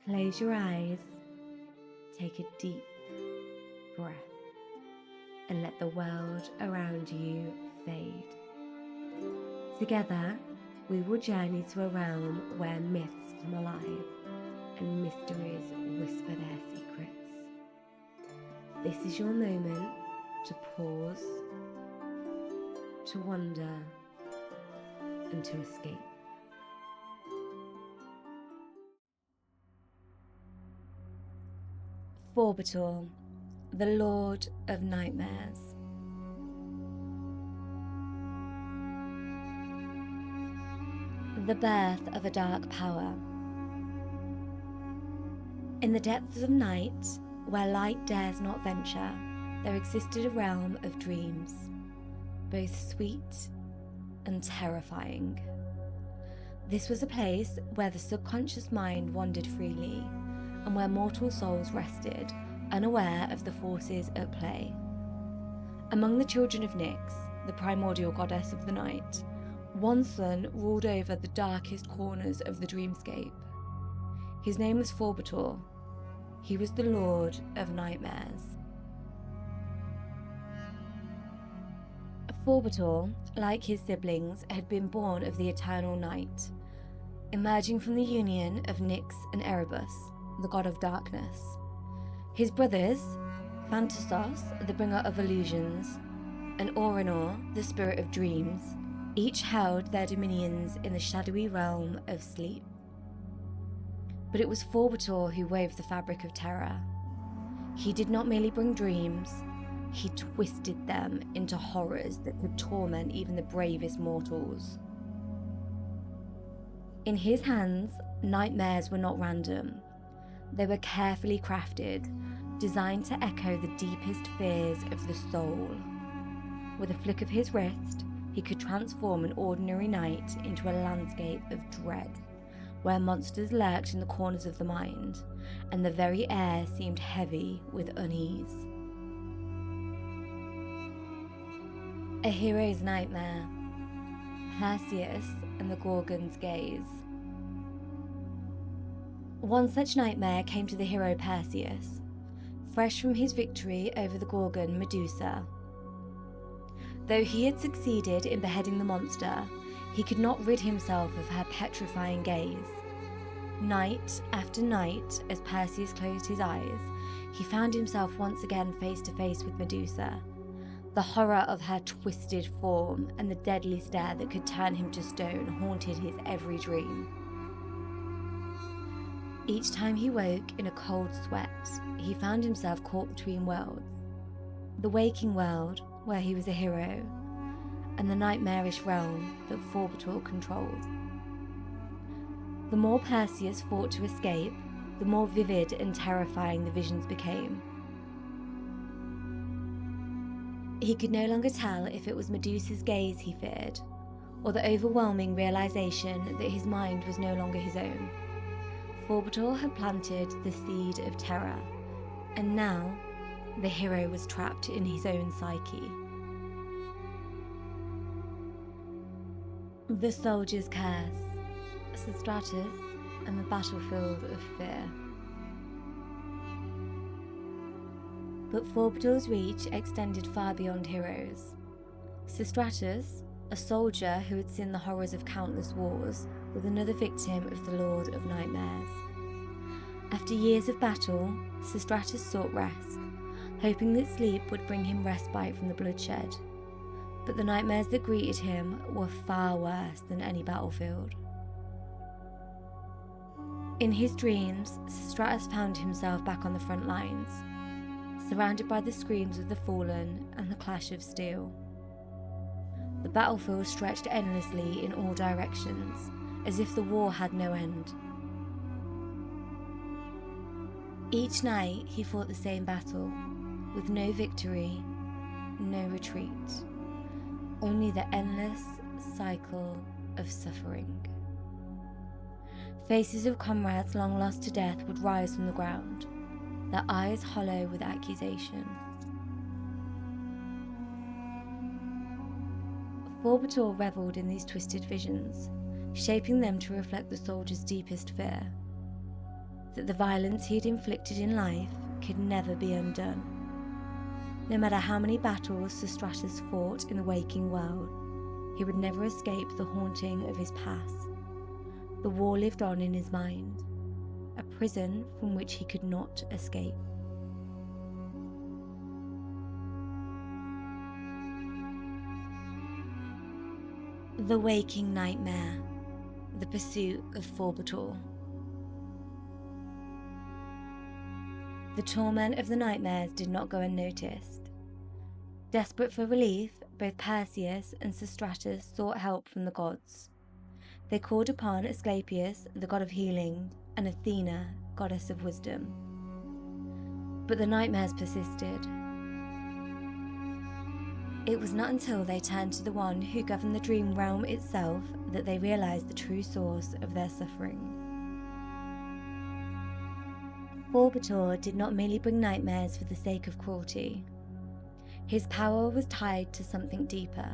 Close your eyes, take a deep breath, and let the world around you fade. Together, we will journey to a realm where myths come alive and mysteries whisper their secrets. This is your moment to pause, to wonder, and to escape. Phobetor, the Lord of Nightmares. The birth of a dark power. In the depths of night, where light dares not venture, there existed a realm of dreams, both sweet and terrifying. This was a place where the subconscious mind wandered freely, and where mortal souls rested, unaware of the forces at play. Among the children of Nyx, the primordial goddess of the night, one son ruled over the darkest corners of the dreamscape. His name was Phobetor. He was the Lord of Nightmares. Phobetor, like his siblings, had been born of the eternal night, emerging from the union of Nyx and Erebus, the god of darkness. His brothers, Phantasos, the bringer of illusions, and Orinor, the spirit of dreams, each held their dominions in the shadowy realm of sleep. But it was Phobetor who wove the fabric of terror. He did not merely bring dreams, he twisted them into horrors that could torment even the bravest mortals. In his hands, nightmares were not random. They were carefully crafted, designed to echo the deepest fears of the soul. With a flick of his wrist, he could transform an ordinary night into a landscape of dread, where monsters lurked in the corners of the mind, and the very air seemed heavy with unease. A hero's nightmare. Perseus and the Gorgon's gaze. One such nightmare came to the hero Perseus, fresh from his victory over the Gorgon Medusa. Though he had succeeded in beheading the monster, he could not rid himself of her petrifying gaze. Night after night, as Perseus closed his eyes, he found himself once again face to face with Medusa. The horror of her twisted form and the deadly stare that could turn him to stone haunted his every dream. Each time he woke in a cold sweat, he found himself caught between worlds. The waking world, where he was a hero, and the nightmarish realm that Phobetor controlled. The more Perseus fought to escape, the more vivid and terrifying the visions became. He could no longer tell if it was Medusa's gaze he feared, or the overwhelming realization that his mind was no longer his own. Phobetor had planted the seed of terror, and now the hero was trapped in his own psyche. The soldier's curse, Sostratus, and the battlefield of fear. But Phobetor's reach extended far beyond heroes. Sostratus, a soldier who had seen the horrors of countless wars, was another victim of the Lord of Nightmares. After years of battle, Sostratus sought rest, hoping that sleep would bring him respite from the bloodshed. But the nightmares that greeted him were far worse than any battlefield. In his dreams, Sostratus found himself back on the front lines, surrounded by the screams of the fallen and the clash of steel. The battlefield stretched endlessly in all directions, as if the war had no end. Each night he fought the same battle, with no victory, no retreat, only the endless cycle of suffering. Faces of comrades long lost to death would rise from the ground, their eyes hollow with accusation. Phobetor revelled in these twisted visions, shaping them to reflect the soldier's deepest fear. that the violence he had inflicted in life could never be undone. No matter how many battles Sostratus fought in the waking world, he would never escape the haunting of his past. The war lived on in his mind, a prison from which he could not escape. The waking nightmare, the pursuit of Phobetor. The torment of the nightmares did not go unnoticed. Desperate for relief, both Perseus and Sostratus sought help from the gods. They called upon Asclepius, the god of healing, and Athena, goddess of wisdom. But the nightmares persisted. It was not until they turned to the one who governed the dream realm itself that they realized the true source of their suffering. Phobetor did not merely bring nightmares for the sake of cruelty. His power was tied to something deeper,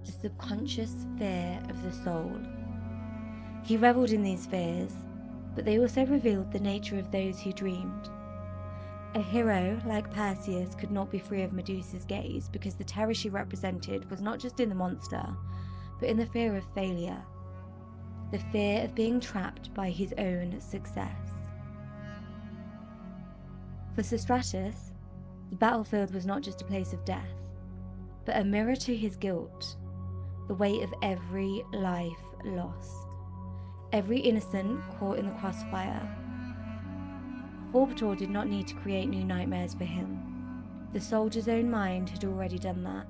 a subconscious fear of the soul. He reveled in these fears, but they also revealed the nature of those who dreamed. A hero like Perseus could not be free of Medusa's gaze because the terror she represented was not just in the monster, but in the fear of failure, the fear of being trapped by his own success. For Sostratus, the battlefield was not just a place of death, but a mirror to his guilt, the weight of every life lost, every innocent caught in the crossfire. Phobetor did not need to create new nightmares for him. The soldier's own mind had already done that,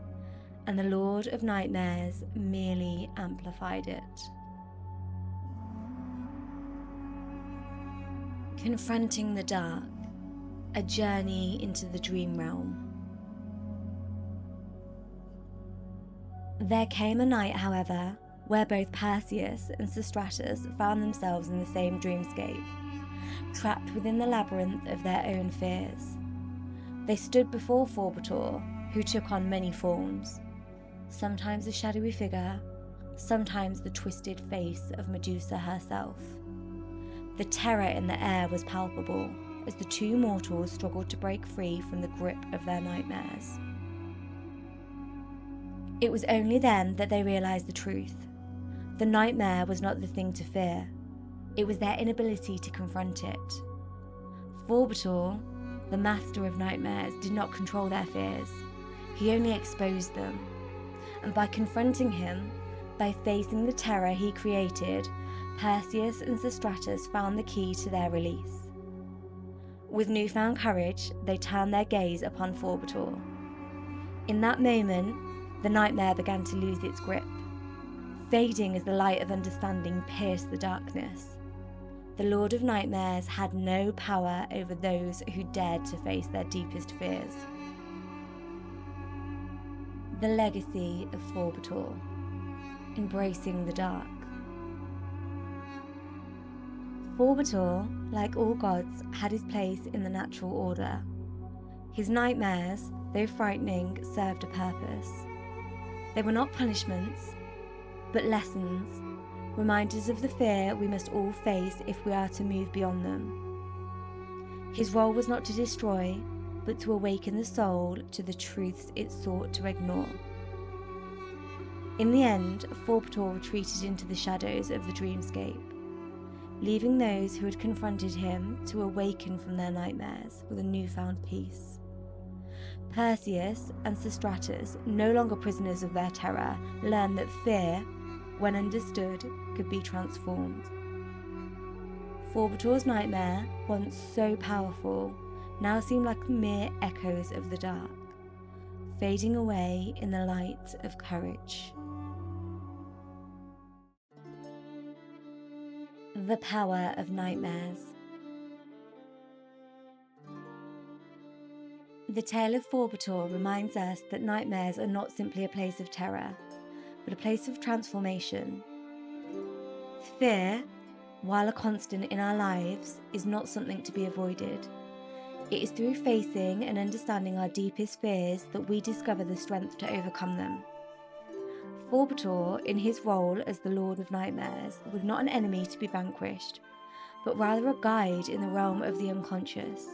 and the Lord of Nightmares merely amplified it. Confronting the dark, a journey into the dream realm. There came a night, however, where both Perseus and Sostratus found themselves in the same dreamscape, trapped within the labyrinth of their own fears. They stood before Phobetor, who took on many forms, sometimes a shadowy figure, sometimes the twisted face of Medusa herself. The terror in the air was palpable as the two mortals struggled to break free from the grip of their nightmares. It was only then that they realized the truth. The nightmare was not the thing to fear. It was their inability to confront it. Phobetor, the master of nightmares, did not control their fears. He only exposed them. And by confronting him, by facing the terror he created, Perseus and Sostratus found the key to their release. With newfound courage, they turned their gaze upon Phobetor. In that moment, the nightmare began to lose its grip, fading as the light of understanding pierced the darkness. The Lord of Nightmares had no power over those who dared to face their deepest fears. The legacy of Phobetor, embracing the dark. Phobetor, like all gods, had his place in the natural order. His nightmares, though frightening, served a purpose. They were not punishments, but lessons, reminders of the fear we must all face if we are to move beyond them. His role was not to destroy, but to awaken the soul to the truths it sought to ignore. In the end, Phobetor retreated into the shadows of the dreamscape, leaving those who had confronted him to awaken from their nightmares with a newfound peace. Perseus and Sostratus, no longer prisoners of their terror, learned that fear, when understood, could be transformed. Phobetor's nightmare, once so powerful, now seemed like mere echoes of the dark, fading away in the light of courage. The power of nightmares. The tale of Phobetor reminds us that nightmares are not simply a place of terror, but a place of transformation. Fear, while a constant in our lives, is not something to be avoided. It is through facing and understanding our deepest fears that we discover the strength to overcome them. Phobetor, in his role as the Lord of Nightmares, was not an enemy to be vanquished, but rather a guide in the realm of the unconscious,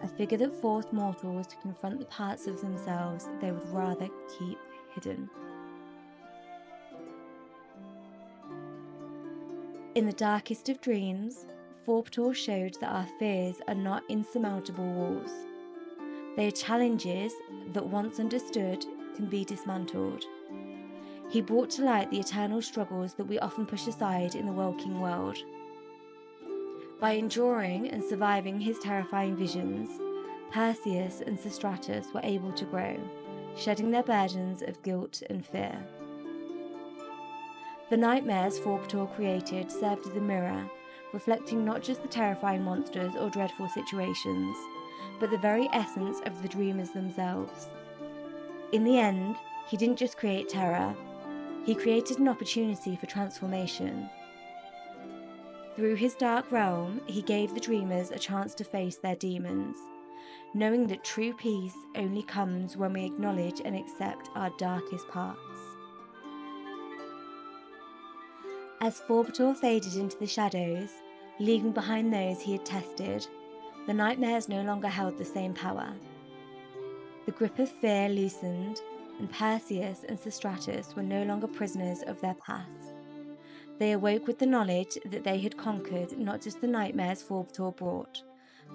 a figure that forced mortals to confront the parts of themselves they would rather keep hidden. In the darkest of dreams, Phobetor showed that our fears are not insurmountable walls. They are challenges that, once understood, can be dismantled. He brought to light the eternal struggles that we often push aside in the waking world. By enduring and surviving his terrifying visions, Perseus and Sostratus were able to grow, shedding their burdens of guilt and fear. The nightmares Phobetor created served as a mirror, reflecting not just the terrifying monsters or dreadful situations, but the very essence of the dreamers themselves. In the end, he didn't just create terror, he created an opportunity for transformation. Through his dark realm, he gave the dreamers a chance to face their demons, knowing that true peace only comes when we acknowledge and accept our darkest parts. As Phobetor faded into the shadows, leaving behind those he had tested, the nightmares no longer held the same power. The grip of fear loosened, and Perseus and Sostratus were no longer prisoners of their past. They awoke with the knowledge that they had conquered not just the nightmares Phobetor brought,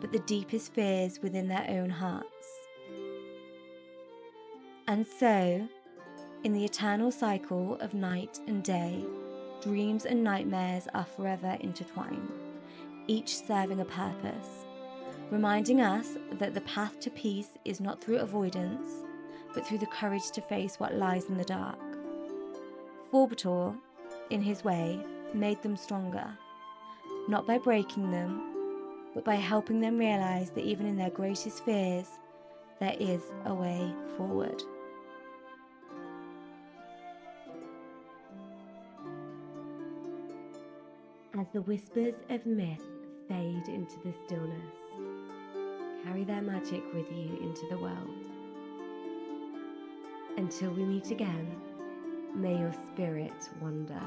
but the deepest fears within their own hearts. And so, in the eternal cycle of night and day, dreams and nightmares are forever intertwined, each serving a purpose, reminding us that the path to peace is not through avoidance, but through the courage to face what lies in the dark. Phobetor, in his way, made them stronger, not by breaking them, but by helping them realize that even in their greatest fears, there is a way forward. As the whispers of myth fade into the stillness, carry their magic with you into the world. Until we meet again, may your spirit wander,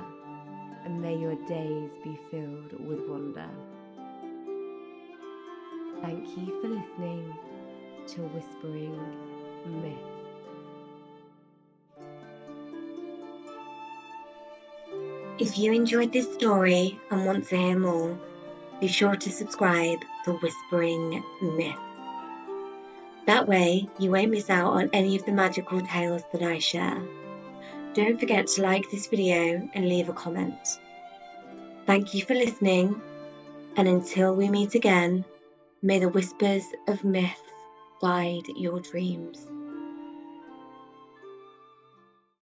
and may your days be filled with wonder. Thank you for listening to Whispering Myth. If you enjoyed this story and want to hear more, be sure to subscribe to Whispering Myth. That way, you won't miss out on any of the magical tales that I share. Don't forget to like this video and leave a comment. Thank you for listening, and until we meet again, may the whispers of myth guide your dreams.